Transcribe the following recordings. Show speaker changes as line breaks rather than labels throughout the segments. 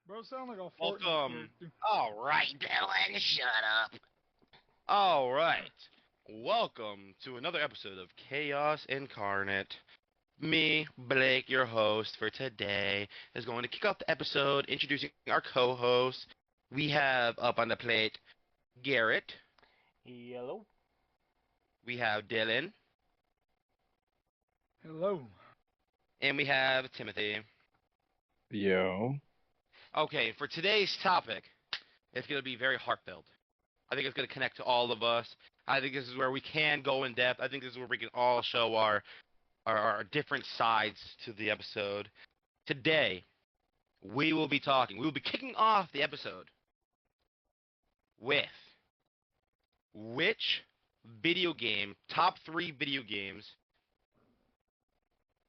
Bro, sound like a Fortnite
Welcome.
character.
All right, Dylan, shut up. All right. Welcome to another episode of Chaos Incarnate. Me, Blake, your host for today, is going to kick off the episode introducing our co-hosts. We have up on the plate Garrett.
Yellow.
We have Dylan.
Hello.
And we have Timothy.
Yo.
Okay, for today's topic, it's going to be very heartfelt. I think it's going to connect to all of us. I think this is where we can go in depth. I think this is where we can all show our different sides to the episode. Today, we will be kicking off the episode with which top 3 video games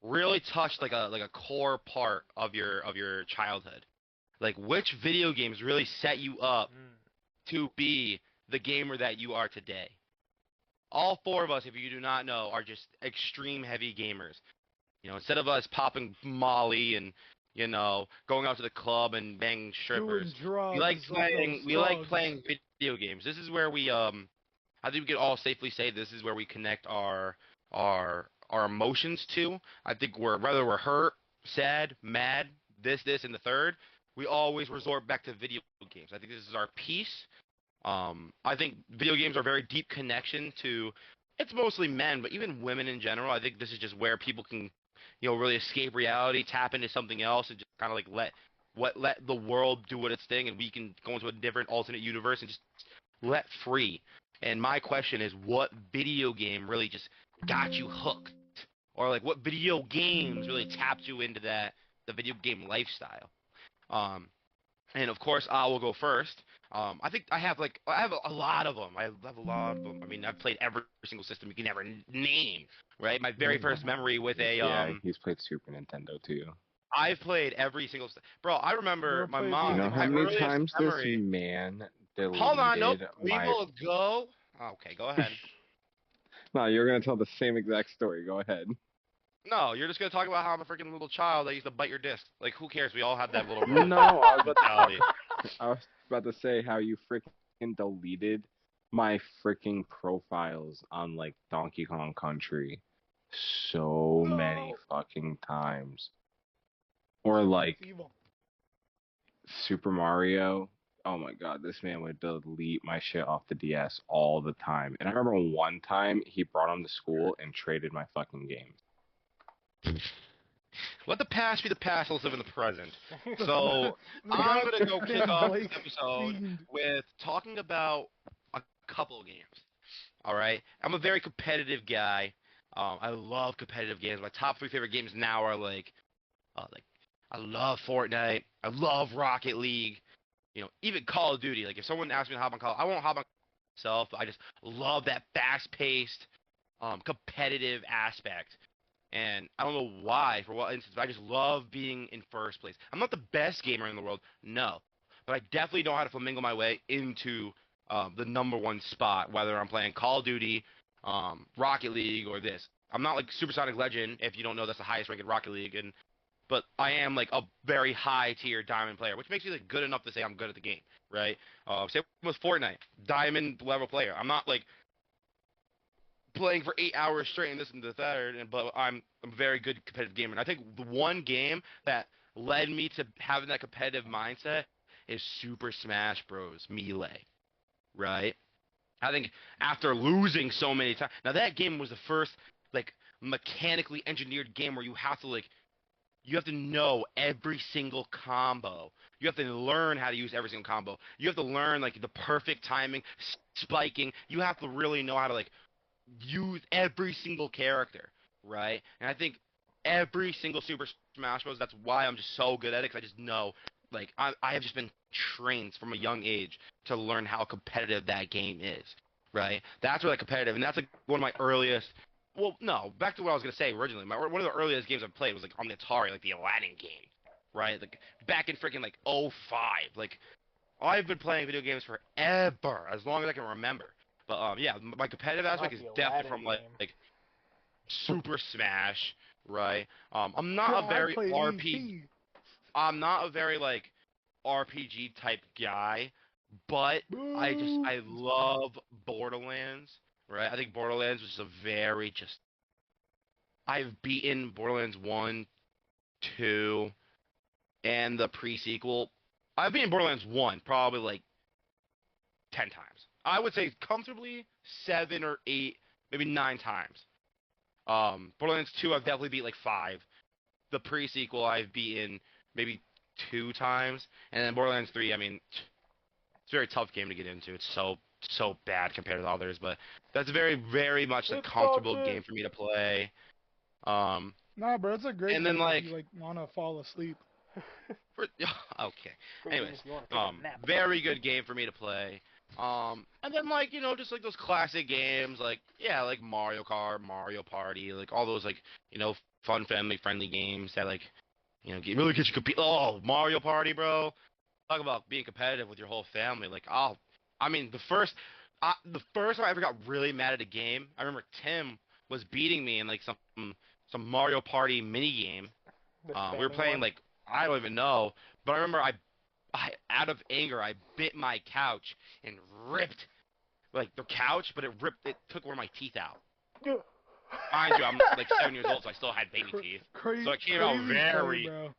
really touched like a core part of your childhood. Like which video games really set you up to be the gamer that you are today. All 4 of us, if you do not know, are just extreme heavy gamers. You know, instead of us popping Molly and, going out to the club and banging strippers,
Doing drugs
we like
like
playing
those
we like
thugs.
playing video games. This is where we I think we can all safely say this is where we connect our emotions to. I think whether we're hurt, sad, mad, this and the third, we always resort back to video games. I think this is our peace. I think video games are a very deep connection to, it's mostly men, but even women in general. I think this is just where people can, really escape reality, tap into something else, and just kind of like let the world do what its thing, and we can go into a different alternate universe and just let free. And my question is, what video game really just got you hooked, or like what video games really tapped you into the video game lifestyle? And of course, I will go first. I think I have a lot of them. I have a lot of them. I mean, I've played every single system you can ever name. Right, my very first memory with a
Yeah, he's played Super Nintendo too.
I've played every single bro. I remember
Never
my
played
mom.
You
the
know
I think
how
my
Xbox.
many
earliest
times this
memory.
man
Hold on, nope.
deleted
We
my...
will go. Okay, go ahead.
No, you're gonna tell the same exact story. Go ahead.
No, you're just gonna talk about how I'm a freaking little child that used to bite your disc. Like, who cares? We all have that little
No,
mentality.
I was about to say how you freaking deleted my freaking profiles on like Donkey Kong Country so many
No.
fucking times. Or like
It's evil.
Super Mario. Oh my god, this man would delete my shit off the DS all the time. And I remember one time he brought him to school and traded my fucking game.
Let the past be the past. Let's live in the present. So
The
I'm gonna go
goddamn
kick off
Blake
this episode
fiend.
with talking about a couple of games. All right, I'm a very competitive guy. I love competitive games. My top 3 favorite games now are like I love Fortnite. I love Rocket League. Even Call of Duty. Like if someone asks me to hop on Call, I won't hop on myself. But I just love that fast-paced, competitive aspect. And I don't know why, for what instance, but I just love being in first place. I'm not the best gamer in the world, no, but I definitely know how to flamingo my way into the #1 spot, whether I'm playing Call of Duty, Rocket League, or this. I'm not like Supersonic Legend, if you don't know, that's the highest ranked Rocket League, but I am like a very high tier diamond player, which makes me like good enough to say I'm good at the game, right? Same with Fortnite, diamond level player. I'm not like playing for 8 hours straight and this and the third, but I'm a very good competitive gamer. And I think the one game that led me to having that competitive mindset is Super Smash Bros. Melee, right? I think after losing so many times, now that game was the first like mechanically engineered game where you have to know every single combo. You have to learn how to use every single combo. You have to learn like the perfect timing, spiking. You have to really know how to like use every single character, right? And I think every single Super Smash Bros. That's why I'm just so good at it. Cause I just know, like, I have just been trained from a young age to learn how competitive that game is, right? That's really competitive, and that's like one of my earliest. Well, no, back to what I was gonna say originally. One of the earliest games I played was like on the Atari, like the Aladdin game, right? Like back in freaking like '05. Like I've been playing video games forever, as long as I can remember. But yeah, my competitive
Not
aspect is
the
definitely
Aladdin
from like,
game.
like Super Smash, right? I'm not a
I
very
played
RP.
ET.
I'm not a very like RPG type guy, but
Boo.
I love Borderlands, right? I think Borderlands was a very just I've beaten Borderlands 1, 2, and the pre-sequel. I've beaten Borderlands 1 probably like 10 times. I would say comfortably 7 or 8, maybe 9 times. Borderlands 2 I've definitely beat like 5. The pre-sequel I've beaten maybe 2 times, and then Borderlands 3, I mean, it's a very tough game to get into. It's so bad compared to the others, but that's very much a
It's
comfortable
toxic.
game for me to play. Um,
Nah, bro, it's a great
and then
game if
like
you like wanna fall asleep.
okay.
Great game
Anyways,
if you want to take a nap.
very good game for me to play. And then like just like those classic games, like yeah, like Mario Kart, Mario Party, like all those like fun family friendly games that like really get you compete. Oh, Mario Party, bro! Talk about being competitive with your whole family. Like I mean the first time I ever got really mad at a game, I remember Tim was beating me in like some Mario Party mini game.
The
We were
spamming
playing
one.
like I don't even know, but I remember I out of anger I bit my couch and ripped like the couch, but it took one of my teeth out. Mind you, I'm like 7 years old, so I still had baby teeth, so it came out
Crazy play,
very
bro.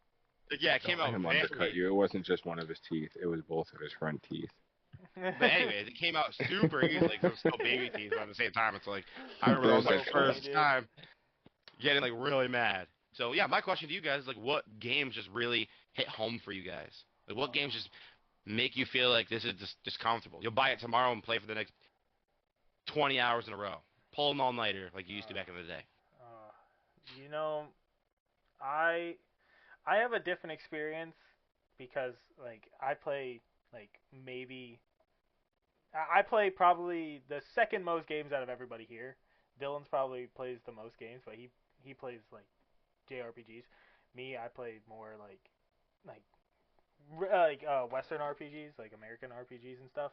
yeah, it
Don't
came
let
out
him undercut
very.
you. It wasn't just one of his teeth. It was both of his front teeth.
But anyways, it came out super easily 'cause it was still baby teeth, but at the same time, it's like I remember that
That's
was my
so
That's
funny,
funny.
first
dude.
time getting like really mad. So yeah, my question to you guys is like, what games just really hit home for you guys? Like, what games just make you feel like this is just comfortable? You'll buy it tomorrow and play for the next 20 hours in a row, pull an all nighter like you used to back in the day.
Uh, you know, I I have a different experience because like I play like maybe I play probably the second most games out of everybody here. Dylan's probably plays the most games, but he plays like JRPGs. Me, I play more like Western RPGs, like American RPGs and stuff.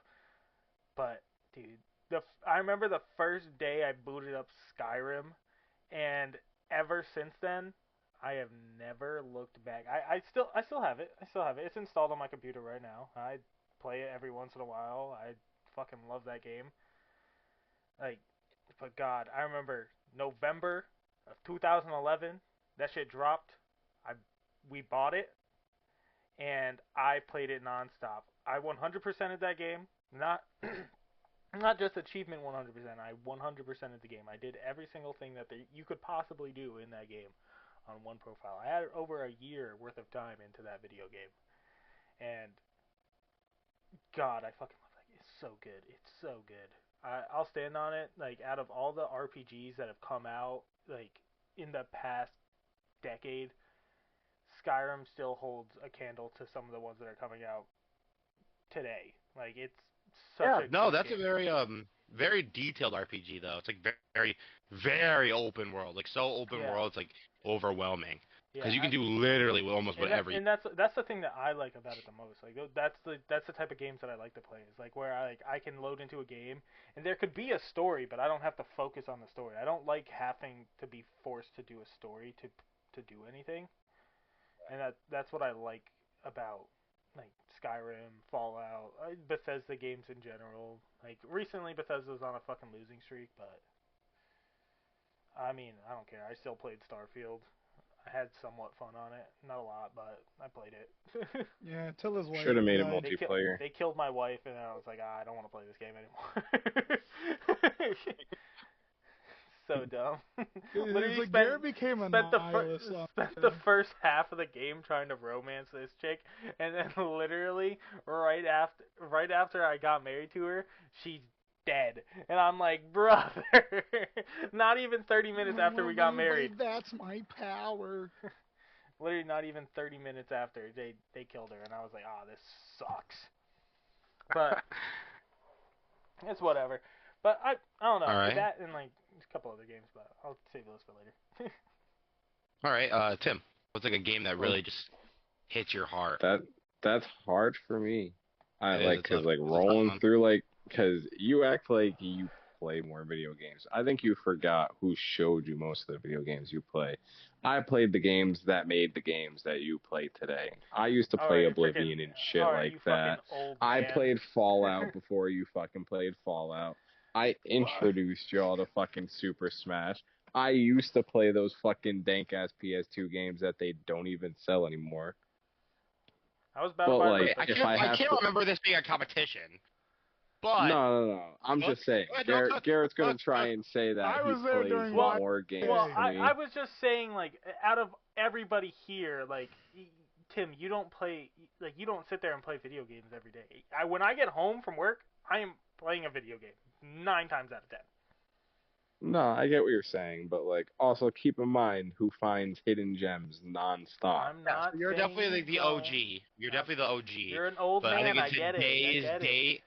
But dude, I remember the first day I booted up Skyrim, and ever since then, I have never looked back. I still have it. I still have it. It's installed on my computer right now. I play it every once in a while. I fucking love that game. Like, but God, I remember November of 2011. That shit dropped. I We bought it and I played it nonstop. I 100%ed that game. Not not just achievement 100%. I 100%ed the game. I did every single thing that you could possibly do in that game on one profile. I had over a year worth of time into that video game, and God, I fucking love that game. It's so good. It's so good. I'll stand on it. Like out of all the RPGs that have come out, like in the past decade, Skyrim still holds a candle to some of the ones that are coming out today. Like it's such
Yeah,
a
no,
good
that's a
game.
very detailed RPG though. It's like very open world. Like so open
Yeah,
world, it's like overwhelming
yeah.
because you can do literally almost whatever you.
And that's the thing that I like about it the most. Like that's the type of games that I like to play. Is like where I can load into a game and there could be a story, but I don't have to focus on the story. I don't like having to be forced to do a story to do anything. And that's what I like about like Skyrim, Fallout, Bethesda games in general. Like recently, Bethesda's on a fucking losing streak, but I mean, I don't care. I still played Starfield. I had somewhat fun on it, not a lot, but I played it.
Yeah, till his wife
Should have made it
died.
multiplayer.
They killed my wife, and I was like, I don't want to play this game anymore. So dumb.
It's
Literally
like Garrett became a
spent the
nihilist after
spent the
that.
first half of the game trying to romance this chick, and then literally right after I got married to her, she's dead, and I'm like, brother. Not even 30 minutes after we got married.
That's my power.
Literally, not even 30 minutes after they killed her, and I was like, ah, this sucks. But it's whatever. But I don't know
All right,
that and like a couple other games, but I'll save those for later.
all right. Tim, what's like a game that
Oh,
really just hits your heart?
that's hard for me. I
It is.
like cause like
It's a tough
rolling
one.
through like cause you act like you play more video games. I think you forgot who showed you most of the video games you play. I played the games that made the games that you play today. I used to play Oblivion and shit like
you
that.
fucking old
I
man.
played Fallout before you fucking played Fallout. I introduced y'all to fucking Super Smash. I used to play those fucking dank ass PS2 games that they don't even sell anymore.
I was Battle
But,
Bar
like,
first.
if I have
can't
to-
remember this being a competition. But
No. I'm just saying. Garrett's gonna try and say that
I
he
was there
plays
during
more games
Well,
than me.
I was just saying, like, out of everybody here, like, Tim, you don't play, like, you don't sit there and play video games every day. When I get home from work, I am playing a video game 9 times out of 10.
No, I get what you're saying, but like also keep in mind who finds hidden gems nonstop.
I'm not.
you're
saying
definitely the
don't.
OG. You're definitely the OG.
You're an old
But I
man.
think
I
in
get it.
today's
I get it.
date,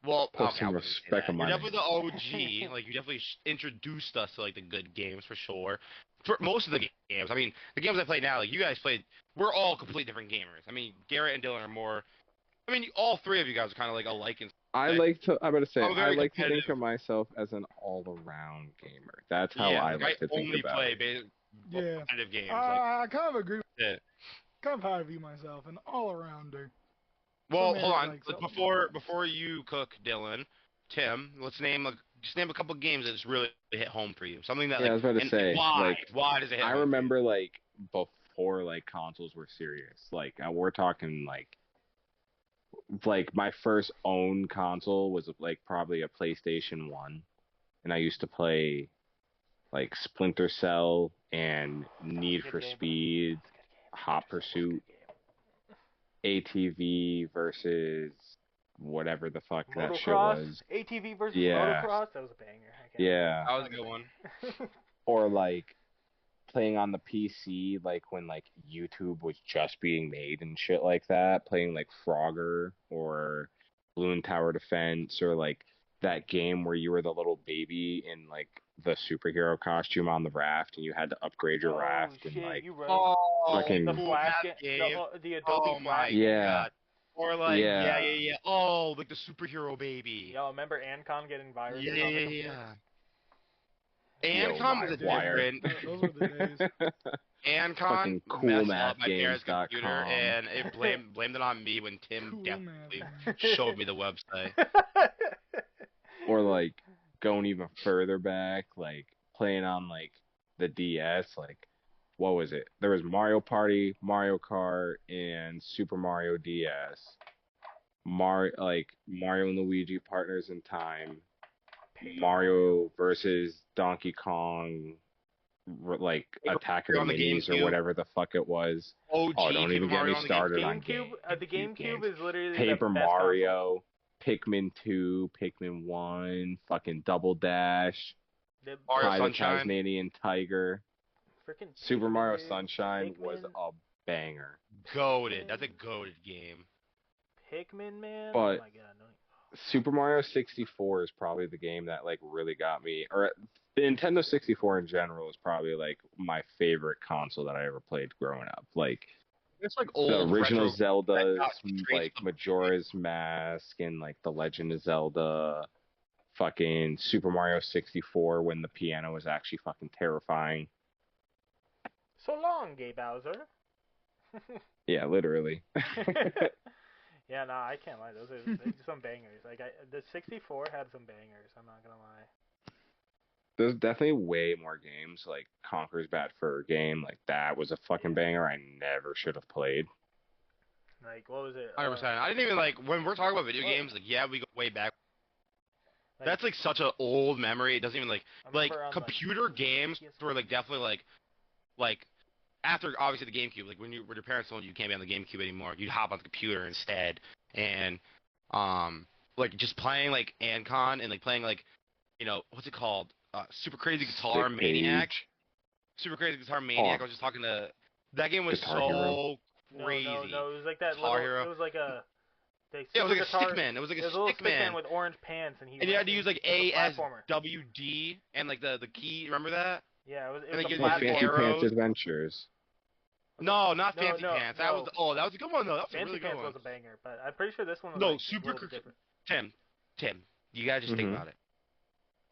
well,
Put
okay,
some
I wouldn't say
respect
that.
on
You're
my
definitely the OG. Like you definitely introduced us to like the good games for sure. For most of the games, I mean, the games I play now, like you guys played, we're all completely different gamers. I mean, Garrett and Dylan are more. I mean, all three of you guys are kind of like alike in.
I'm about to say,
I'm very
I like to think
competitive.
of myself as an all-around gamer. That's how
Yeah,
I
like,
like to think
only
about
play
it.
Yeah.
competitive games.
I kind of agree.
Yeah.
Kind of how I view myself, an all-arounder.
Well,
Some
hold
areas
on.
like something.
Before you cook, Dylan, Tim, let's name a couple games that just really hit home for you. Something that
Yeah, I was about to
and
say,
why
like,
why does it hit
I
home?
remember like before like consoles were serious. Like we're talking like my first own console was like probably a PlayStation 1, and I used to play like Splinter Cell and Need
Good
for
game.
Speed, Hot Pursuit, ATV versus whatever the fuck that shit
Motocross,
was.
ATV versus
Yeah.
motocross. That was a banger.
Yeah.
That was a good one.
Or like playing on the PC, like when like YouTube was just being made and shit like that, playing like Frogger or Balloon Tower Defense, or like that game where you were the little baby in like the superhero costume on the raft and you had to upgrade your raft
shit,
and like
you right.
fucking
the
cool
Flash
map
game,
game.
the Adobe
Oh
Flash
my
game.
Yeah.
god. Or like
Yeah.
yeah. Oh, like the superhero baby.
Yo, remember Ancon getting viruses
Yeah.
on the computer?
Yo,
Ancom was a
Wire.
different.
Those were the days.
Ancon
Fucking
messed up my parents'
coolmathgames.com.
computer, and it blamed it on me when Tim
Cool
definitely
man.
showed me the website.
Or like going even further back, like playing on like the DS, like what was it? There was Mario Party, Mario Kart, and Super Mario DS. Mario and Luigi Partners in Time, Mario versus Donkey Kong, like Attack of the
On the
Minis or
GameCube.
whatever the fuck it was.
OG
Oh, don't even
Super
get me
Mario on the
started on
GameCube. The GameCube
games.
is literally
Paper
the best
Mario, Pikmin 2, Pikmin 1, fucking Double Dash,
console.
Mario
Private
Sunshine.
Tasmanian Tiger.
Freaking
Super Mario
Pikmin,
Sunshine was
Pikmin,
a banger.
Goated. That's a goated game.
Pikmin, man.
But-
Oh my god, no.
Super Mario 64 is probably the game that like really got me, or the Nintendo 64 in general is probably like my favorite console that I ever played growing up. Like
It's like
the
old
original
retro.
Zeldas,
got straight
like
to-
Majora's Mask and like The Legend of Zelda, fucking Super Mario 64 when the piano was actually fucking terrifying.
So long, Gay Bowser.
Yeah, literally.
Yeah, no, I can't lie. Those are some bangers. Like the 64 had some bangers. I'm not gonna lie.
There's definitely way more games like Conker's Bad Fur Game. Like that was a fucking banger I never should have played.
Like what was it?
100%. I didn't even like when we're talking about video games. Like yeah, we go way back. That's like such an old memory. It doesn't even like computer games were like definitely like after obviously the GameCube. Like when your parents told you can't be on the GameCube anymore, you'd hop on the computer instead and like just playing like Ancon and like playing like what's it called? Super Crazy Guitar
Stick
Maniac.
Page.
Super Crazy Guitar Maniac.
Oh.
I was just talking to that game was
Guitar
so
Hero.
crazy.
No, it was like that
Guitar
little.
Hero.
It was like a.
Yeah, it was like
guitar,
a stickman. It was like
It
a
was a little
stickman.
stickman with orange pants, and
And you had to use like
it was a platformer.
ASWD and like the key. Remember that?
Yeah, it was
and
a
like, you
Oh,
had
Fancy
platformer.
arrows.
Pants Adventures.
No, not
No,
Fancy
no,
Pants. That
no.
was that was a good one though. That was a
Fancy
really good
Pants
one.
was a banger, but I'm pretty sure this one was
No,
like,
Super
a little bit different.
Tim, you gotta just think
Mhm.
about it.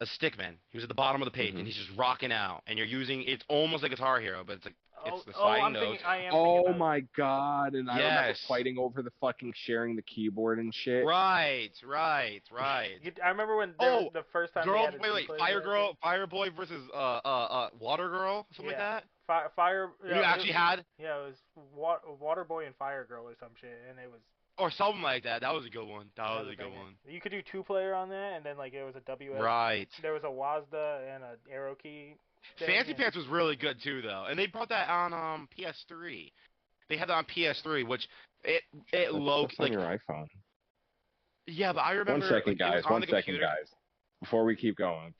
a stickman. He was at the bottom of the page,
Mhm.
and he's just rocking out. And you're using it's almost like Guitar Hero, but it's like
Oh,
it's the
oh,
sliding notes.
I am thinking
Oh
about it.
my god! And I remember
Yes.
fighting over the fucking sharing the keyboard and shit.
Right.
I remember when
Oh,
the first time they
girl,
had a
wait,
two-player
Fire
character.
Girl, Fire Boy versus Water Girl, something like
Yeah.
that.
Fire.
You
Yeah,
actually had,
yeah, it was Water Boy and Fire Girl or some shit, and it was
or something like that. That was a good one. That
that
was
was
a
a
good
banger.
one.
You could do two-player on that, and then like there was a WS.
Right.
There was a WASD and a arrow key. Thing,
Fancy
and-
Pants was really good too, though, and they brought that on PS3. They had that on PS3, which it low
That's on
like
your iPhone.
yeah, but I
One
remember
second,
like, it was
guys.
on
One
the
second,
computer.
guys. Before we keep going,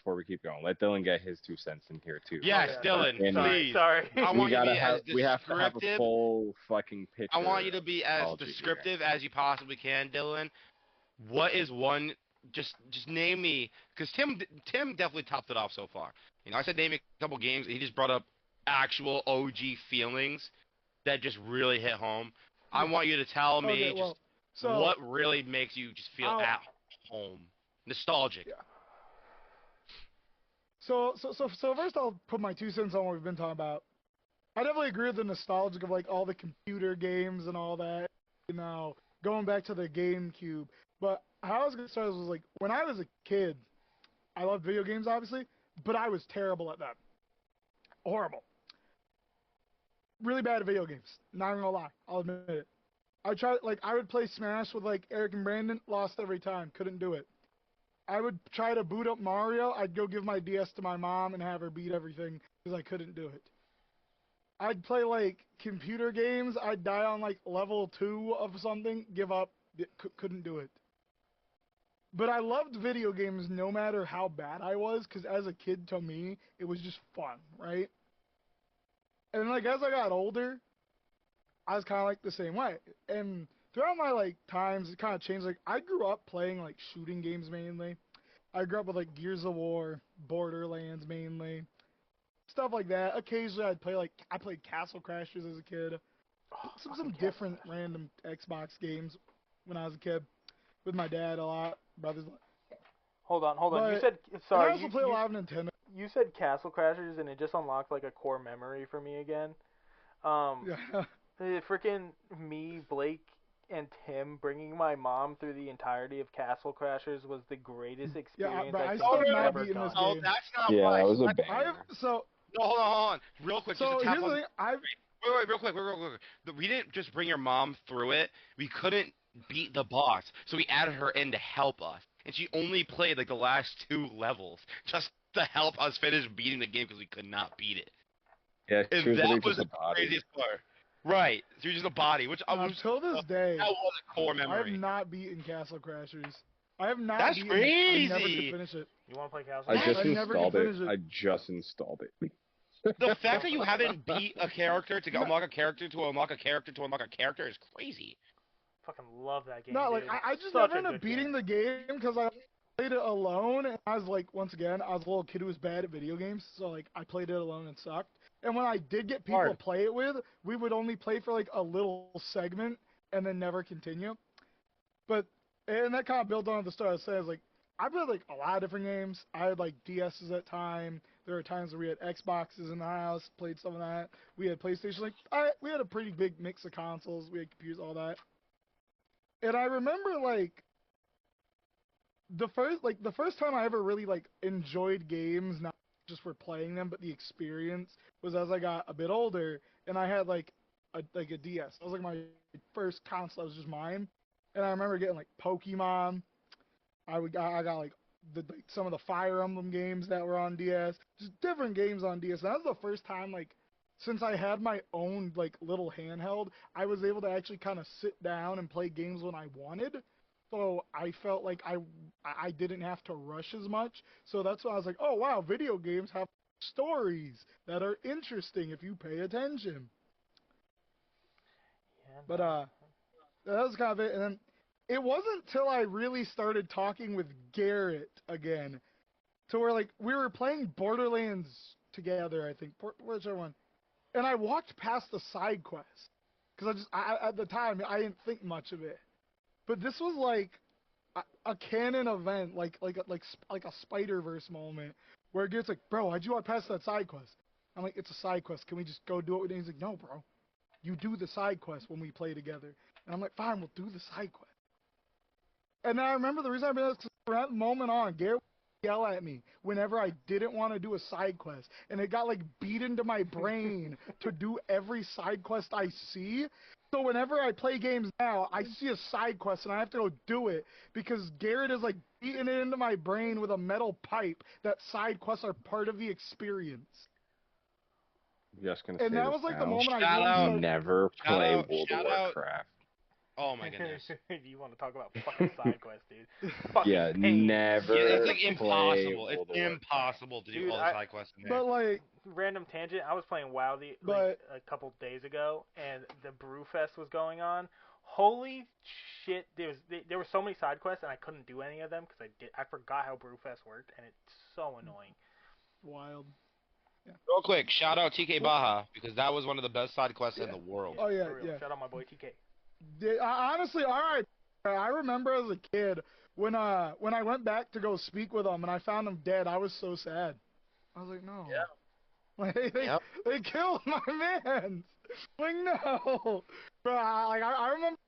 let Dylan get his 2 cents in here too.
Yes,
Oh, yeah,
Dylan,
And
please.
Sorry.
I want you to be as
we have to have a
descriptive.
full fucking picture.
I want you to be as
apology here.
descriptive as you possibly can, Dylan. What is one? Just name me, because Tim definitely topped it off so far. You know, I said name me a couple games, and he just brought up actual OG feelings that just really hit home. I want you to tell me
Okay,
just
well, so
what really makes you just feel
I'll-
at home, nostalgic.
Yeah. So first I'll put my 2 cents on what we've been talking about. I definitely agree with the nostalgic of like all the computer games and all that, you know, going back to the GameCube. But how I was gonna start was like when I was a kid, I loved video games obviously, but I was terrible at them. Horrible. Really bad at video games. Not even gonna lie, I'll admit it. I would play Smash with like Eric and Brandon, lost every time, couldn't do it. I would try to boot up Mario. I'd go give my DS to my mom and have her beat everything because I couldn't do it. I'd play like computer games. I'd die on like level 2 of something, give up, couldn't do it. But I loved video games no matter how bad I was because as a kid to me, it was just fun, right? And like as I got older, I was kind of like the same way. And throughout my like times, it kind of changed. Like I grew up playing like shooting games mainly. I grew up with like Gears of War, Borderlands mainly, stuff like that. Occasionally, I played Castle Crashers as a kid.
Oh,
Some
fucking
different
Castle
random Xbox games when I was a kid with my dad a lot, brothers.
Hold on.
But-
You said
And I
sorry.
also play a lot of Nintendo.
You said Castle Crashers, and it just unlocked like a core memory for me again.
Yeah.
Freaking me, Blake, and Tim bringing my mom through the entirety of Castle Crashers was the greatest experience
but I
think
still
I've
have not
ever
beaten this
done.
Oh,
game.
that's not
Yeah,
right.
that was a
I've
banger.
so
No, hold on. Real quick, just
so
to tap
here's the
on.
thing. I've
Wait, real quick. We didn't just bring your mom through it. We couldn't beat the boss, so we added her in to help us, and she only played like the last 2 levels just to help us finish beating the game because we could not beat it.
Yeah,
And
she was
that
literally
was
just
the
a body.
craziest part. Right, so you're just a body, which I was
till this day,
that was a core
I have
memory.
not beaten Castle Crashers. I have not
That's
beaten it. I never
crazy.
could finish it.
You want to play Castle?
I
That's-
just
I never
installed
could
it.
finish it.
I just installed it.
The fact that you haven't beat a character to
No.
unlock a character to unlock a character to unlock a character is crazy.
Fucking love that game.
No, like
dude.
I just
Such
never
a
ended
good
up beating
game.
the game because I played it alone, and I was like, once again, I was a little kid who was bad at video games, so like I played it alone and sucked. And when I did get people to
Hard.
play it with, we would only play for like a little segment and then never continue. But and that kind of built on the story I was saying. Like I played like a lot of different games. I had like DSs at time. There were times where we had Xboxes in the house, played some of that. We had PlayStation. We had a pretty big mix of consoles. We had computers, all that. And I remember like the first time I ever really like enjoyed games, not just for playing them, but the experience was as I got a bit older and I had like a DS. That was like my first console. That was just mine. And I remember getting like Pokemon. I got like some of the Fire Emblem games that were on DS. Just different games on DS. And that was the first time like since I had my own like little handheld, I was able to actually kind of sit down and play games when I wanted. So I felt like I didn't have to rush as much. So that's why I was like, oh wow, video games have stories that are interesting if you pay attention.
Yeah,
But
no.
that was kind of it. And then it wasn't till I really started talking with Garrett again, to where like we were playing Borderlands together. I think whichever one. And I walked past the side quest because I at the time I didn't think much of it. But this was like a canon event like a Spider-Verse moment where it gets like, bro, why'd you walk past that side quest? I'm like, it's a side quest. Can we just go do it? And he's like, no, bro. You do the side quest when we play together. And I'm like, fine, we'll do the side quest. And I remember the reason I made this because from that moment on, Garrett would yell at me whenever I didn't want to do a side quest. And it got like beat into my brain to do every side quest I see. So whenever I play games now, I see a side quest and I have to go do it because Garrett is like beating it into my brain with a metal pipe that side quests are part of the experience.
I'm just gonna
And
say
that
this
was like the
now.
moment I
Shout
really
out.
started.
Never
Shout
play
out.
World of
Shout out.
Warcraft.
Oh my goodness.
You want to talk about fucking side quests, dude? Fucking
Yeah,
pain.
never
Yeah, it's like
play
impossible. It's
World of Warcraft.
impossible to do
Dude,
all the side quests in there.
But like,
Random tangent. I was playing WoW
But-
a couple days ago, and the Brewfest was going on. Holy shit! There were so many side quests, and I couldn't do any of them because I forgot how Brewfest worked, and it's so annoying.
wild.
Real quick, shout out TK Baja because that was one of the best side quests in the world.
Oh yeah,
For real.
yeah.
Shout out my boy TK.
Honestly, all right. I remember as a kid when I went back to go speak with him and I found him dead. I was so sad. I was like, no.
Yeah.
Like they
Yep.
they killed my man. Like no. But I remember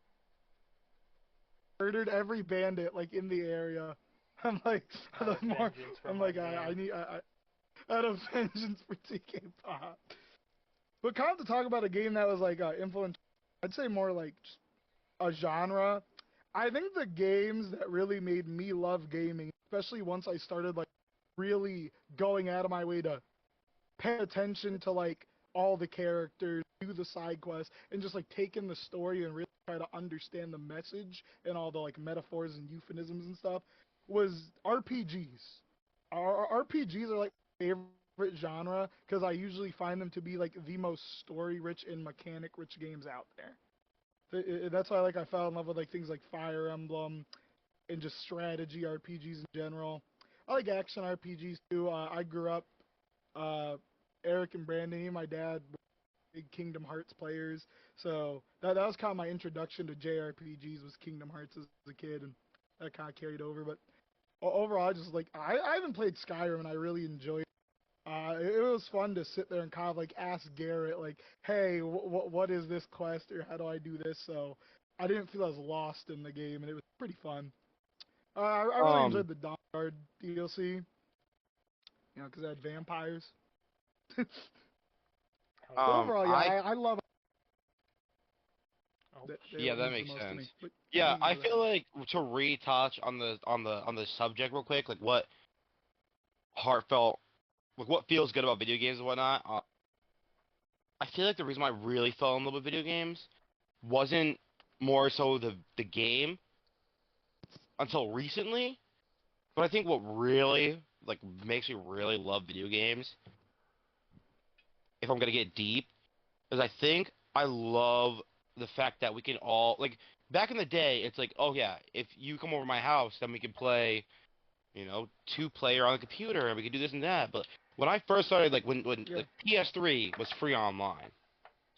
murdered every bandit like in the area. I'm like
Out of vengeance for
I'm
my
like
man.
I need out of vengeance for TK Pop. But kind of to talk about a game that was like influential, I'd say more like just a genre. I think the games that really made me love gaming, especially once I started like really going out of my way to pay attention to like all the characters, do the side quests, and just like take in the story and really try to understand the message and all the like metaphors and euphemisms and stuff, was RPGs. RPGs are like my favorite genre because I usually find them to be like the most story-rich and mechanic-rich games out there. That's why like I fell in love with like things like Fire Emblem and just strategy RPGs in general. I like action RPGs too. I grew up, Eric and Brandon, he and my dad were big Kingdom Hearts players, so that was kind of my introduction to JRPGs was Kingdom Hearts as a kid, and that kind of carried over. But overall, I just like I haven't played Skyrim and I really enjoyed. It was fun to sit there and kind of like ask Garrett, like, hey, what is this quest or how do I do this? So I didn't feel as lost in the game, and it was pretty fun. I really enjoyed the Dawnguard DLC, you know, because it had vampires. Overall, yeah, I love.
Yeah, that
means the
makes
most to me.
sense.
But
Yeah,
continue
I
with
feel
that.
like to retouch on the subject real quick, like what heartfelt, like what feels good about video games and whatnot. I feel like the reason why I really fell in love with video games wasn't more so the game until recently, but I think what really like makes me really love video games, if I'm gonna get deep, is I think I love the fact that we can all like back in the day, it's like, oh yeah, if you come over to my house, then we can play, you know, two-player on the computer, and we can do this and that. But when I first started, like when
Yeah.
like PS3 was free online,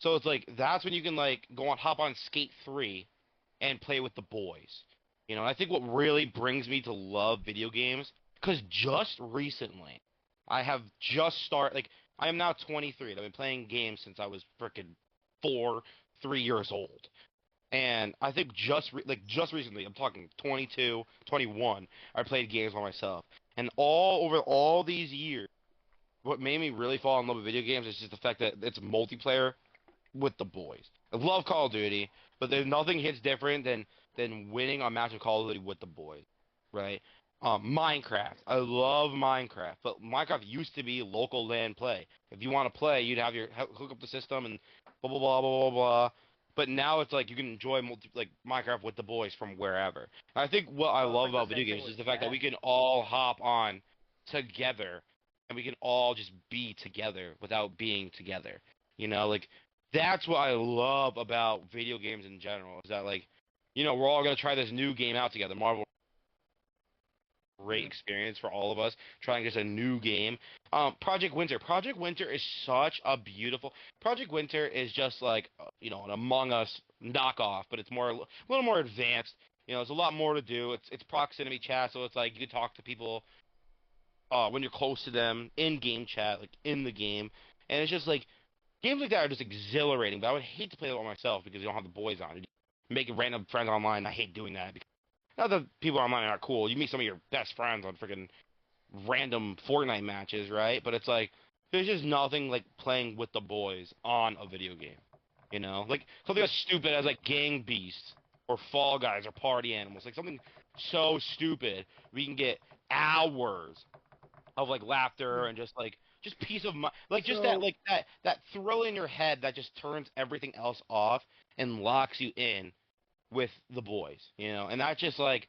so it's like that's when you can like hop on Skate 3 and play with the boys. You know, I think what really brings me to love video games, because just recently, I have just started, like, I am now 23, and I've been playing games since I was frickin' 3 years old. And I think just recently, I'm talking 22, 21, I played games by myself. And all over all these years, what made me really fall in love with video games is just the fact that it's multiplayer with the boys. I love Call of Duty, but there's nothing hits different than winning a match of Call of Duty with the boys, right? Minecraft. I love Minecraft, but Minecraft used to be local LAN play. If you want to play, you'd have your hook up the system and blah blah blah blah blah blah. But now it's like you can enjoy like Minecraft with the boys from wherever. I think what I
Well, it's
love
like the
about
same
video
thing
games is
with
the fact that we
Smash.
can all hop on together and we can all just be together without being together. You know, like that's what I love about video games in general. Is that like, you know, we're all gonna try this new game out together. Marvel, great experience for all of us trying just a new game. Project Winter. Project Winter is such a beautiful. Project Winter is just like you know an Among Us knockoff, but it's more a little more advanced. You know, there's a lot more to do. It's proximity chat, so it's like you can talk to people when you're close to them in game chat, like in the game, and it's just like games like that are just exhilarating. But I would hate to play that by myself because you don't have the boys on. You make random friends online. I hate doing that. Because not that people online are not cool. You meet some of your best friends on freaking random Fortnite matches, right? But it's like there's just nothing like playing with the boys on a video game. You know, like something as stupid as like Gang Beasts or Fall Guys or Party Animals, like something so stupid we can get hours of like laughter
Yeah.
and just peace of mind, like just that
So
like that thrill in your head that just turns everything else off and locks you in with the boys, you know, and that just like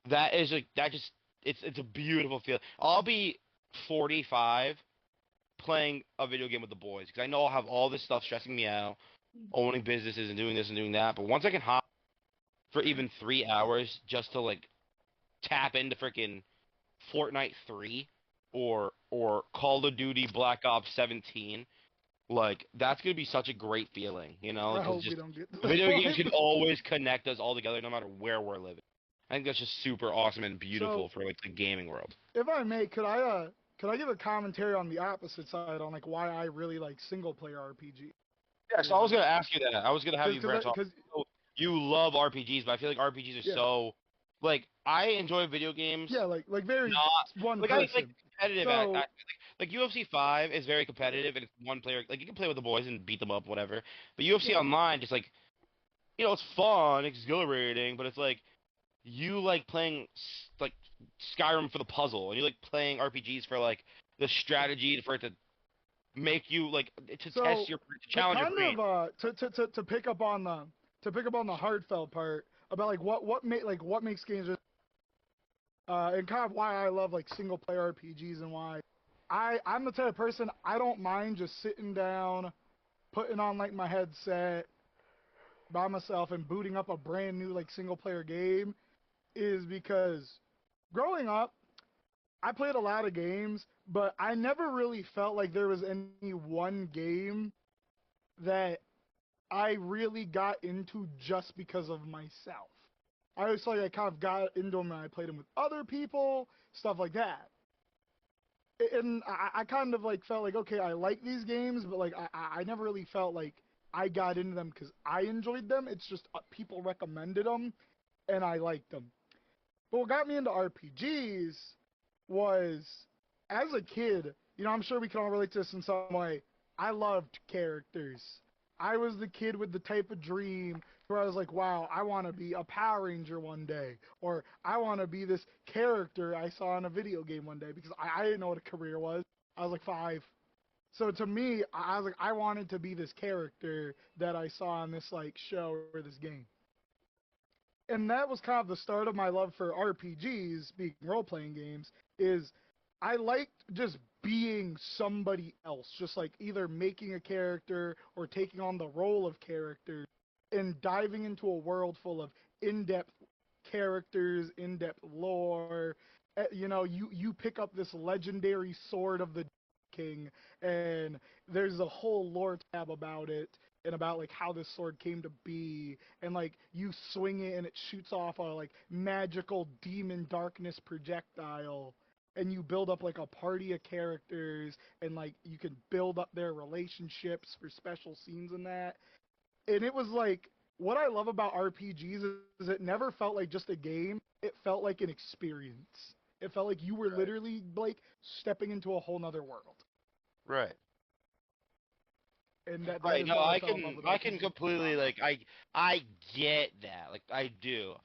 that is like that just it's a beautiful feel. I'll be 45 playing a video game with the boys because I know I'll have all this stuff stressing me out, owning businesses and doing this and doing that. But once I can hop for even 3 hours just to like tap into freaking Fortnite 3 or Call of Duty Black Ops 17, like that's gonna be such a great feeling, you know,
I
because
hope we
just
don't get to that
video games
point.
can always connect us all together no matter where we're living. I think that's just super awesome and beautiful
So
for like the gaming world.
if I may, could I give a commentary on the opposite side on like why I really like single player RPG?
Yeah, so I was gonna ask you that. I was gonna have you branch off.
Because
So you love RPGs, but I feel like RPGs are
yeah,
so like I enjoy video games.
yeah, like very
Not
one
like I like
person.
competitive
So
like UFC 5 is very competitive and it's one player like you can play with the boys and beat them up whatever. But UFC
yeah,
Online just like you know it's fun, exhilarating, but it's like you like playing like Skyrim for the puzzle and you like playing RPGs for like the
yeah.
strategy for it to make you like to test
So
your to challenge your
kind
brain.
of to pick up on the heartfelt part about like what makes games and kind of why I love like single player RPGs and why I'm the type of person I don't mind just sitting down, putting on like my headset by myself and booting up a brand new like single player game is because growing up I played a lot of games, but I never really felt like there was any one game that I really got into just because of myself. I always felt like I kind of got into them and I played them with other people, stuff like that. And I kind of like felt like okay, I like these games, but like I never really felt like I got into them because I enjoyed them. It's just people recommended them and I liked them. But what got me into RPGs was as a kid, you know, I'm sure we can all relate to this in some way. I loved characters. I was the kid with the type of dream where I was like, wow, I want to be a Power Ranger one day, or I want to be this character I saw in a video game one day because I didn't know what a career was. I was like 5. So to me, I was like, I wanted to be this character that I saw on this like show or this game. And that was kind of the start of my love for RPGs, being role playing games, is I liked just being somebody else, just like either making a character or taking on the role of character and diving into a world full of in-depth characters, in-depth lore. You know, you pick up this legendary sword of the king and there's a whole lore tab about it and about like how this sword came to be and like you swing it and it shoots off a like magical demon darkness projectile and you build up like a party of characters and like you can build up their relationships for special scenes and that. And it was like what I love about RPGs is it never felt like just a game. It felt like an experience. It felt like you were
Right.
literally like stepping into a whole nother world.
Right.
And that
Right.
is
No,
why I fell in love with
I can
RPGs.
completely like I get that. Like I do.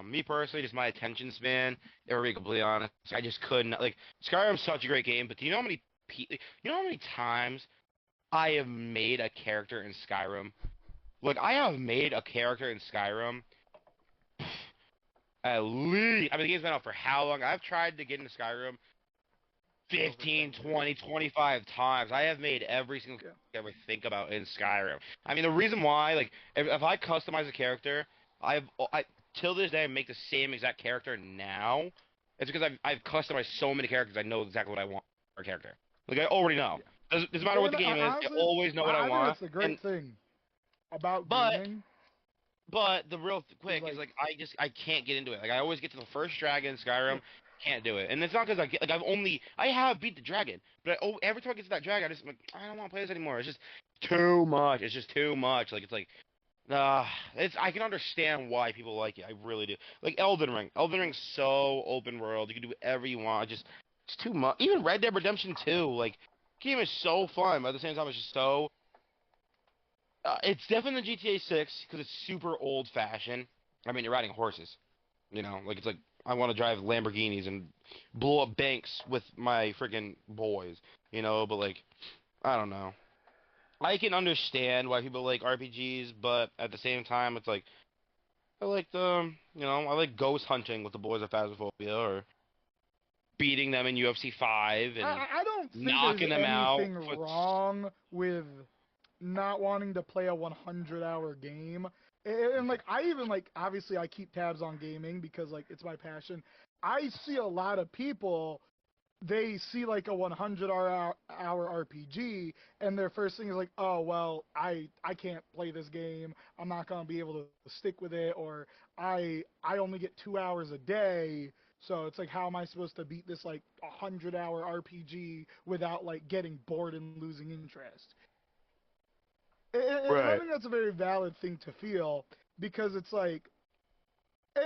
Me personally, just my attention span, if we're being completely honest, I just couldn't like Skyrim's such a great game, but do you know how many you know how many times I have made a character in Skyrim? Like I have made a character in Skyrim at least I mean the game's been out for how long? I've tried to get into Skyrim
Over 10
15,
years.
20, 25 times. I have made every single
Yeah.
character I ever think about in Skyrim. I mean, the reason why, like, if I customize a character, I till this day I make the same exact character now. It's because I've customized so many characters. I know exactly what I want for a character. Like I already know.
Yeah.
Doesn't matter what
And
the game is. I
honestly,
always know what I
I think
want.
that's the
And
great thing about
but
gaming.
But the real quick is
like,
like I can't get into it. Like I always get to the first dragon in Skyrim, can't do it. And it's not because I have beat the dragon, but every time I get to that dragon, I'm like I don't want to play this anymore. It's just too much. It's just too much. Like it's like it's I can understand why people like it. I really do. Like Elden Ring. Elden Ring's so open world. You can do whatever you want. It's too much. Even Red Dead Redemption 2. Like game is so fun, but at the same time it's just so. It's definitely GTA 6 because it's super old fashioned. I mean, you're riding horses. You know, like it's like I want to drive Lamborghinis and blow up banks with my freaking boys. You know, but like I don't know. I can understand why people like RPGs, but at the same time, it's like I like I like ghost hunting with the boys of Phasmophobia or beating them in UFC 5 and
I don't think there's
knocking them out.
anything wrong with not wanting to play a 100-hour game. And like I even like obviously I keep tabs on gaming because like it's my passion. I see a lot of people they see like a 100-hour RPG and their first thing is like, "Oh, well, I can't play this game. I'm not going to be able to stick with it or I only get 2 hours a day." So it's like, how am I supposed to beat this like 100-hour RPG without like getting bored and losing interest? And I
Right.
think that's a very valid thing to feel because it's like,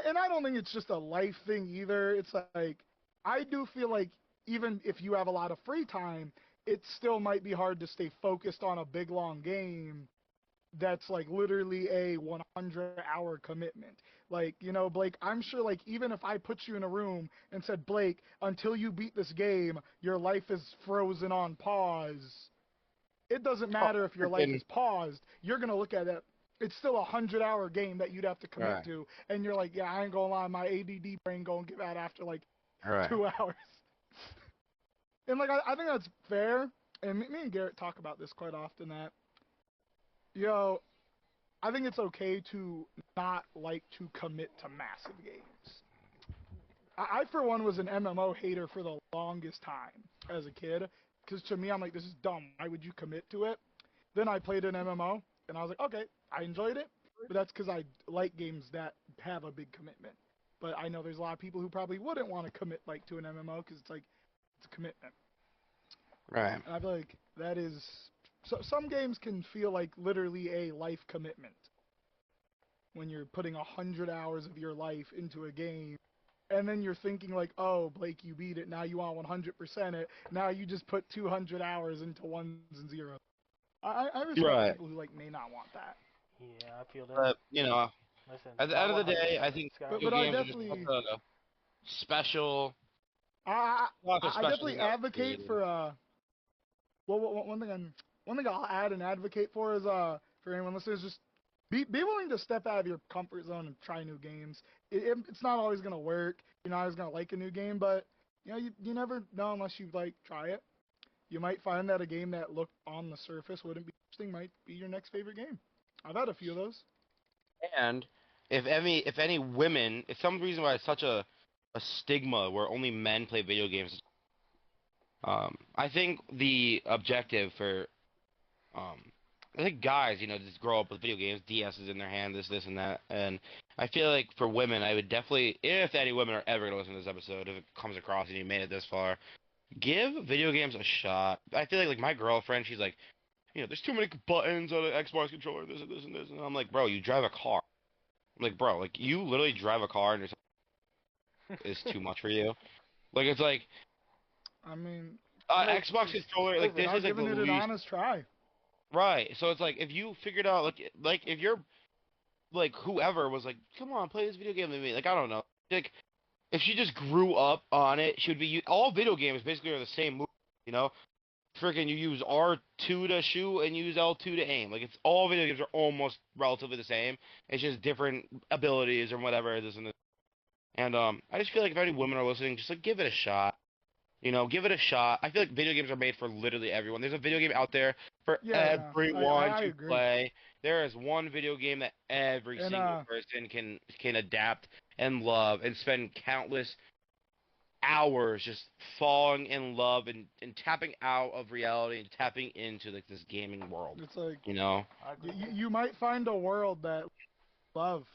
and I don't think it's just a life thing either. It's like, I do feel like even if you have a lot of free time, it still might be hard to stay focused on a big long game that's like literally a 100-hour commitment. Like, you know, Blake, I'm sure like even if I put you in a room and said, Blake, until you beat this game, your life is frozen on pause. It doesn't
Oh,
matter if your life
freaking
is paused. You're gonna look at it. It's still a 100-hour game that you'd have to commit
right,
to, and you're like, yeah, I ain't gonna lie, my ADD brain gonna give out after like
right,
2 hours. And like, I think that's fair. And me and Garrett talk about this quite often. That yo, I think it's okay to not like to commit to massive games. I for one was an MMO hater for the longest time as a kid, because to me I'm like, this is dumb. Why would you commit to it? Then I played an MMO, and I was like, okay, I enjoyed it, but that's because I like games that have a big commitment. But I know there's a lot of people who probably wouldn't want to commit like to an MMO because it's like it's a commitment.
right.
And I feel like that is so. Some games can feel like literally a life commitment when you're putting 100 hours of your life into a game. And then you're thinking like, oh, Blake, you beat it. Now you want 100% it. Now you just put 200 hours into ones and zeros. I respect
Right.
people who like may not want that,
Yeah, I feel that.
But you know,
Listen,
at the
my
end of the day,
100%
I think
Skyrim.
but
video
I
games are just
definitely
a special,
I
not so
I
special
definitely
thing that was
advocate
created.
for well one thing I'll add and advocate for is for anyone listening is just be willing to step out of your comfort zone and try new games. It's not always gonna work. You're not always gonna like a new game, but you know you never know unless you like try it. You might find that a game that looked on the surface wouldn't be interesting might be your next favorite game. I've had a few of those.
And if any women, if some reason why it's such a stigma where only men play video games, I think the objective for um, I think guys, just grow up with video games, DSs in their hand, this and that, and I feel like for women, I would definitely, if any women are ever gonna listen to this episode, if it comes across and you made it this far, give video games a shot. I feel like my girlfriend, she's like, there's too many buttons on an Xbox controller, this and this and this, and I'm like, bro, you drive a car. I'm like, bro, like you literally drive a car and there's is too much for you. Like it's like
I mean,
Xbox controller, like
Listen,
this
I've
is like the
given it an
least
honest try.
right. So it's like if you figured out like if you're like whoever was like, come on, play this video game with me. Like I don't know, like if she just grew up on it, she would be all video games basically are the same move. You know, freaking you use R2 to shoot and you use L2 to aim. Like it's all video games are almost relatively the same. It's just different abilities or whatever this and this. And I just feel like if any women are listening, just like give it a shot. Give it a shot. I feel like video games are made for literally everyone. There's a video game out there for
Yeah, yeah,
everyone
I
to
agree.
play. There is one video game that every
And
single person can adapt and love and spend countless hours just falling in love and tapping out of reality and tapping into like this gaming world.
it's like
You know?
I agree.
you might find a world that love.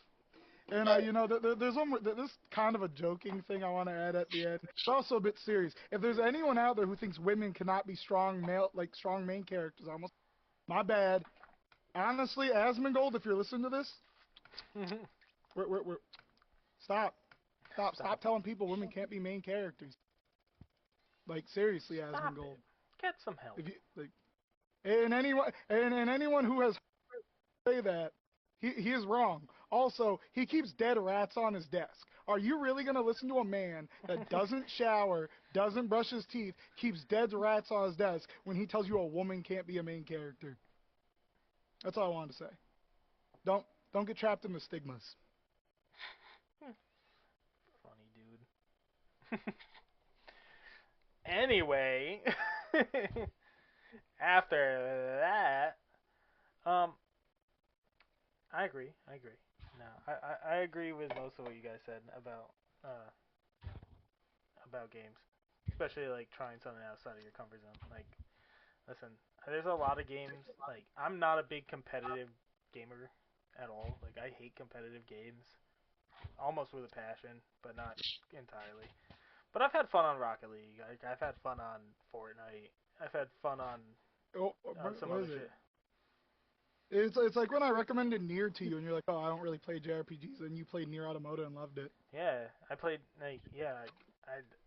And there's there's kind of a joking thing I want to add at the end. It's also a bit serious. If there's anyone out there who thinks women cannot be strong strong main characters, almost my bad. Honestly, Asmongold, if you're listening to this, we're stop, stop telling people women can't be main characters. Like seriously,
Stop
Asmongold.
it. Get some help.
If you like, and anyone who has say that, he is wrong. Also, he keeps dead rats on his desk. Are you really going to listen to a man that doesn't shower, doesn't brush his teeth, keeps dead rats on his desk when he tells you a woman can't be a main character? That's all I wanted to say. Don't get trapped in the stigmas.
Funny dude. Anyway, after that, I agree. No, I agree with most of what you guys said about games, especially like trying something outside of your comfort zone. Like, listen, there's a lot of games. Like, I'm not a big competitive gamer at all. Like, I hate competitive games, almost with a passion, but not entirely. But I've had fun on Rocket League. I've had fun on Fortnite. I've had fun on some
What
other
is it?
shit.
It's like when I recommended Nier to you, and you're like, oh, I don't really play JRPGs, and you played Nier Automata and loved it.
Yeah, I played I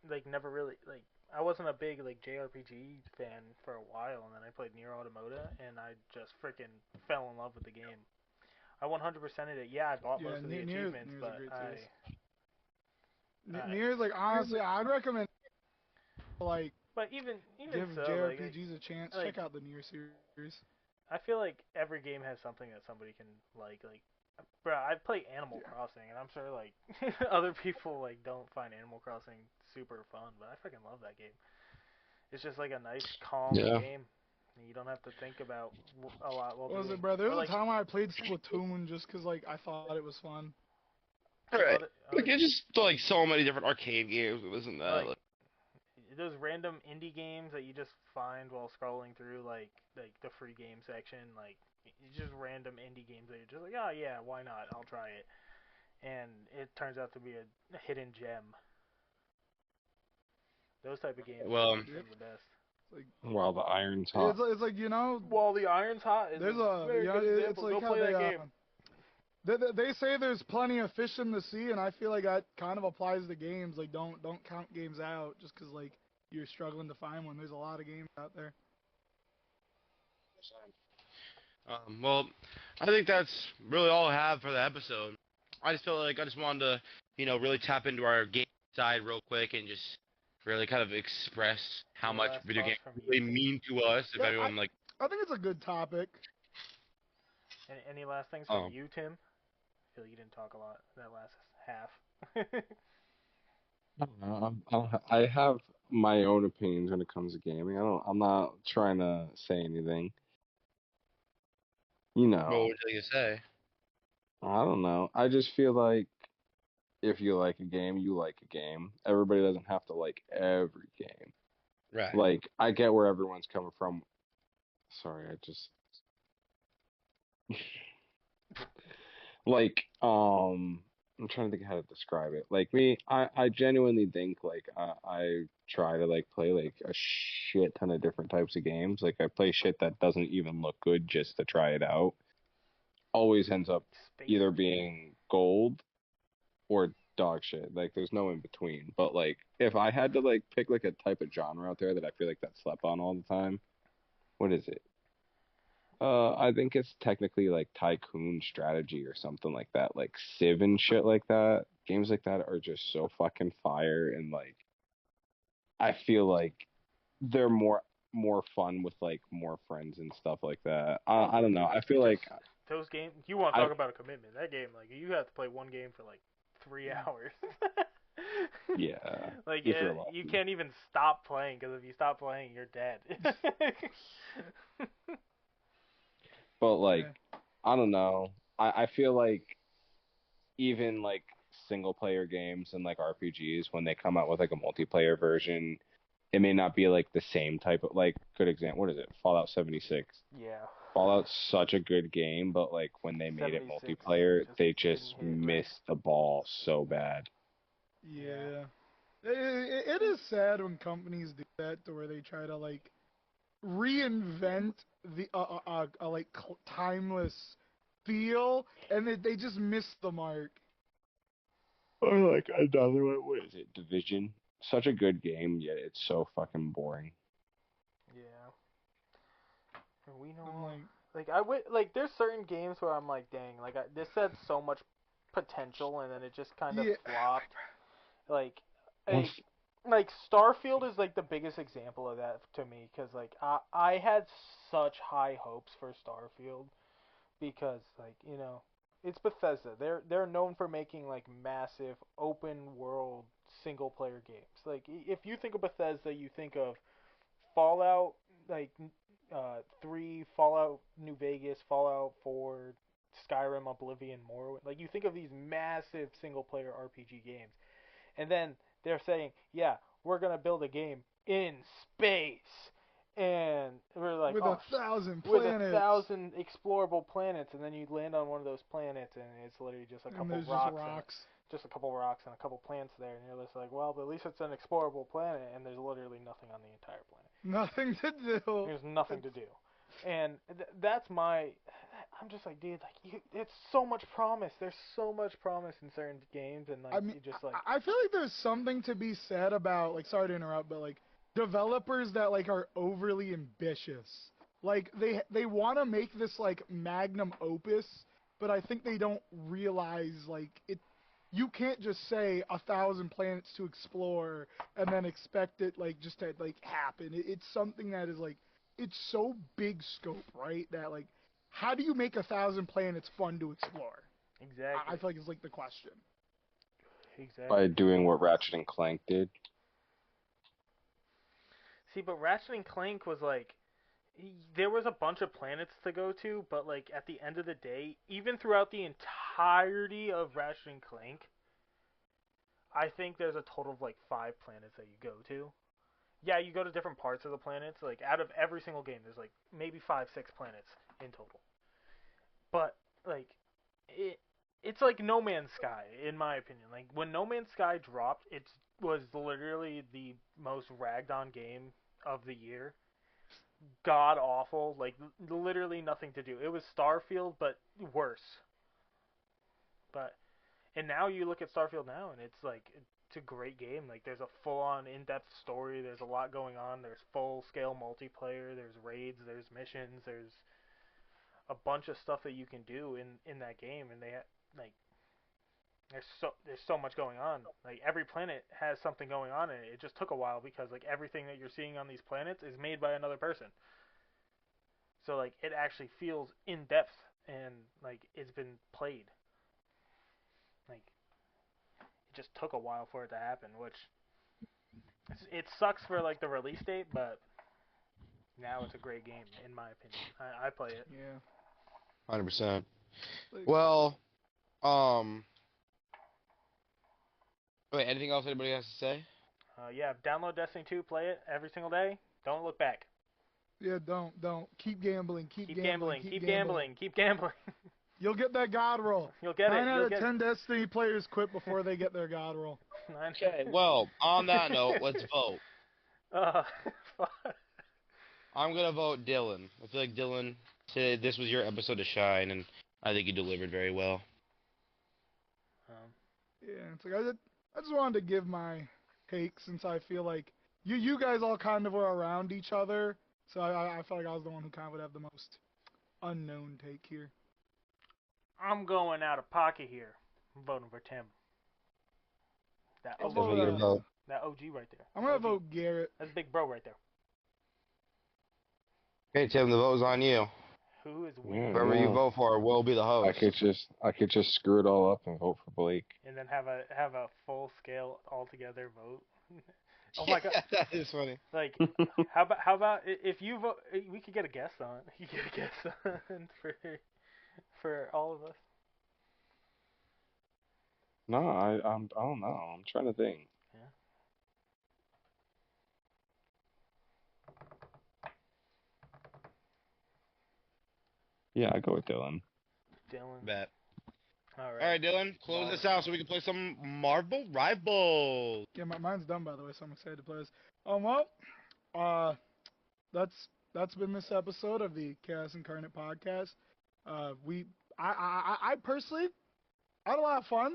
like never really like I wasn't a big like JRPG fan for a while, and then I played Nier Automata, and I just freaking fell in love with the game. I 100%ed it. Yeah, I bought
Yeah,
most of the achievements,
Nier's a
but
great series.
I
Nier's like honestly, I'd recommend like
but even
give
so,
JRPGs a chance.
like
Check out the Nier series.
I feel like every game has something that somebody can like. Bro, I play Animal Crossing, and I'm sure like other people like don't find Animal Crossing super fun, but I freaking love that game. It's just like a nice, calm
Yeah.
game. And you don't have to think about a lot while
What was
doing.
it, bro? There
Or
was
like
a time when I played Splatoon just because like I thought it was fun.
Right.
other
Like it's just like so many different arcade games. Isn't
or
that?
like those random indie games that you just find while scrolling through like the free game section, like it's just random indie games that you're just like, oh yeah, why not? I'll try it, and it turns out to be a hidden gem. Those type of games are
Well,
some of the best.
Like
While the iron's hot.
it's like
While the iron's hot is
there's
a
a
very good
it's
example.
like
Go
how
play that game.
they say there's plenty of fish in the sea, and I feel like that kind of applies to games. Like don't count games out just because like you're struggling to find one. There's a lot of games out there.
well, I think that's really all I have for the episode. I just feel like I just wanted to, really tap into our game side real quick and just really kind of express how
Any
much
last
video
thoughts
games
from you,
really
Tim?
mean to us. If
Yeah,
everyone like,
I think it's a good topic.
Any last things
oh,
from you, Tim? I feel like you didn't talk a lot that last half.
I don't know. I have my own opinions when it comes to gaming. I'm not trying to say anything. You
what
know,
would you like to say?
I don't know. I just feel like if you like a game, you like a game. Everybody doesn't have to like every game.
Right.
Like, I get where everyone's coming from. Sorry, I just like I'm trying to think how to describe it. Like me, I genuinely think like I try to like play like a shit ton of different types of games. Like I play shit that doesn't even look good just to try it out. Always ends up
Space
either
Marine.
being gold or dog shit. Like there's no in between. But like if I had to like pick like a type of genre out there that I feel like that's slept on all the time, what is it? I think it's technically like tycoon strategy or something like that, like Civ and shit like that. Games like that are just so fucking fire, and like I feel like they're more fun with like more friends and stuff like that. I don't know. I feel
Just
like
those games. You want to
I
talk about a commitment? That game, like you have to play one game for like 3 hours.
yeah,
Like
if you're
you
lucky.
can't even stop playing because if you stop playing, you're dead.
But like
Yeah.
I don't know. I feel like even like single player games and like RPGs when they come out with like a multiplayer version, it may not be like the same type of like good example. What is it? Fallout 76.
Yeah.
Fallout's such a good game, but like when they made it
76
multiplayer,
just
they
didn't
just
hit it right.
missed the ball so bad.
Yeah. It is sad when companies do that to where they try to like reinvent the like timeless feel and they just miss the mark.
Or like another one, what is it? Division. Such a good game, yet it's so fucking boring.
Yeah. And we
I'm
know,
like,
like there's certain games where I'm like, dang, like this had so much potential and then it just kind of
yeah,
flopped. Like,
What?
like Starfield is like the biggest example of that to me because like I had such high hopes for Starfield because like it's Bethesda. They're known for making like massive open world single player games. Like if you think of Bethesda, you think of Fallout, like 3, Fallout New Vegas, Fallout 4, Skyrim, Oblivion, Morrowind. Like you think of these massive single player RPG games, and then they're saying, yeah, we're gonna build a game in space, and we're like,
with
oh,
1,000
with
planets
1,000 explorable planets, and then you land on one of those planets, and it's literally just a
and
couple
there's just
rocks,
rocks.
just a couple rocks and a couple plants there, and you're just like, well, at least it's an explorable planet, and there's literally nothing on the entire planet.
Nothing to do.
There's nothing to do, and that's my. I'm just like, dude, like it's so much promise. There's so much promise in certain games, and like
I mean,
you just like,
I feel like there's something to be said about, like, sorry to interrupt, but like developers that like are overly ambitious. Like they want to make this like magnum opus, but I think they don't realize like it. You can't just say 1,000 planets to explore and then expect it like just to like happen. It's something that is like it's so big scope, right? That like how do you make 1,000 planets fun to explore? I
exactly,
feel like it's like the question.
By
exactly.
doing what Ratchet and Clank did.
See, but Ratchet and Clank was like, there was a bunch of planets to go to, but like at the end of the day, even throughout the entirety of Ratchet and Clank, I think there's a total of like 5 planets that you go to. Yeah, you go to different parts of the planets. Like out of every single game, there's like maybe 5, 6 planets in total. But like, it it's like No Man's Sky in my opinion. Like when No Man's Sky dropped, it was literally the most ragged on game of the year. God awful, like literally nothing to do. It was Starfield, but worse. But and now you look at Starfield now, and it's like it's a great game. Like there's a full-on in-depth story. There's a lot going on. There's full-scale multiplayer. There's raids. There's missions. There's a bunch of stuff that you can do in that game, and like there's so much going on. Like every planet has something going on in it. It just took a while because like everything that you're seeing on these planets is made by another person. So like it actually feels in depth and like it's been played. Like it just took a while for it to happen, which it sucks for like the release date, but now it's a great game in my opinion. I play it.
Yeah.
100%.
Like,
Well, wait, anything else anybody has to say?
Yeah, download Destiny 2, play it every single day. Don't look back.
yeah, don't keep gambling, keep
Keep
gambling,
gambling.
keep
Keep
gambling.
gambling. Keep gambling.
You'll get that god roll.
You'll get it.
Nine out
You'll
of
get
10 Destiny players quit before they get their god roll.
Okay, well, on that note, let's vote.
uh,
I'm gonna vote Dylan. I feel like Dylan, today this was your episode to shine, and I think you delivered very well.
Yeah, it's like I just wanted to give my take since I feel like you guys all kind of were around each other, so I felt like I was the one who kind of would have the most unknown take here.
I'm going out of pocket here. I'm voting for Tim. That
I'll
OG,
Tim,
vote.
who you gonna vote?
that OG right there.
I'm gonna
OG.
vote Garrett.
That's big bro right there.
Okay, Tim, the vote is on you.
Who is
Yeah,
winning?
Whoever you
no.
vote for will be the host.
I could just screw it all up and vote for Blake.
And then have a full scale all together vote. Oh my god!
that is funny.
Like, how about if you vote? We could get a guest on. You get a guest on for all of us.
No, I don't know. I'm trying to think.
Yeah.
Yeah, I go with Dylan.
Dylan.
Bet.
All
All
right.
right, Dylan, close
Marvel.
this out so we can play some Marvel Rivals.
Yeah, mine's done by the way, so I'm excited to play this. Well, uh, that's been this episode of the Chaos Incarnate podcast. We, I personally, I had a lot of fun,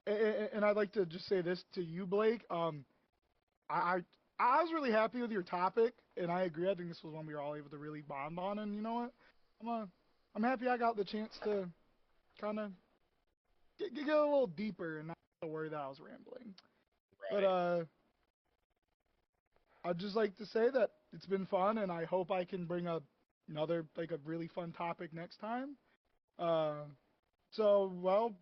and I'd like to just say this to you, Blake. I, I was really happy with your topic, and I agree. I think this was one we were all able to really bond on, and you know what? I'm happy I got the chance to kind of get a little deeper and not to worry that I was rambling. But
Right.
I'd just like to say that it's been fun, and I hope I can bring up another like a really fun topic next time. Uh, well,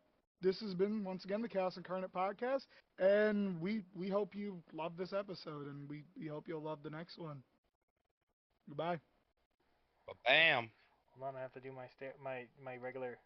this has been once again the Chaos Incarnate podcast, and we hope you love this episode, and we hope you'll love the next one. Goodbye.
Bam.
Hold on, I have to do my my regular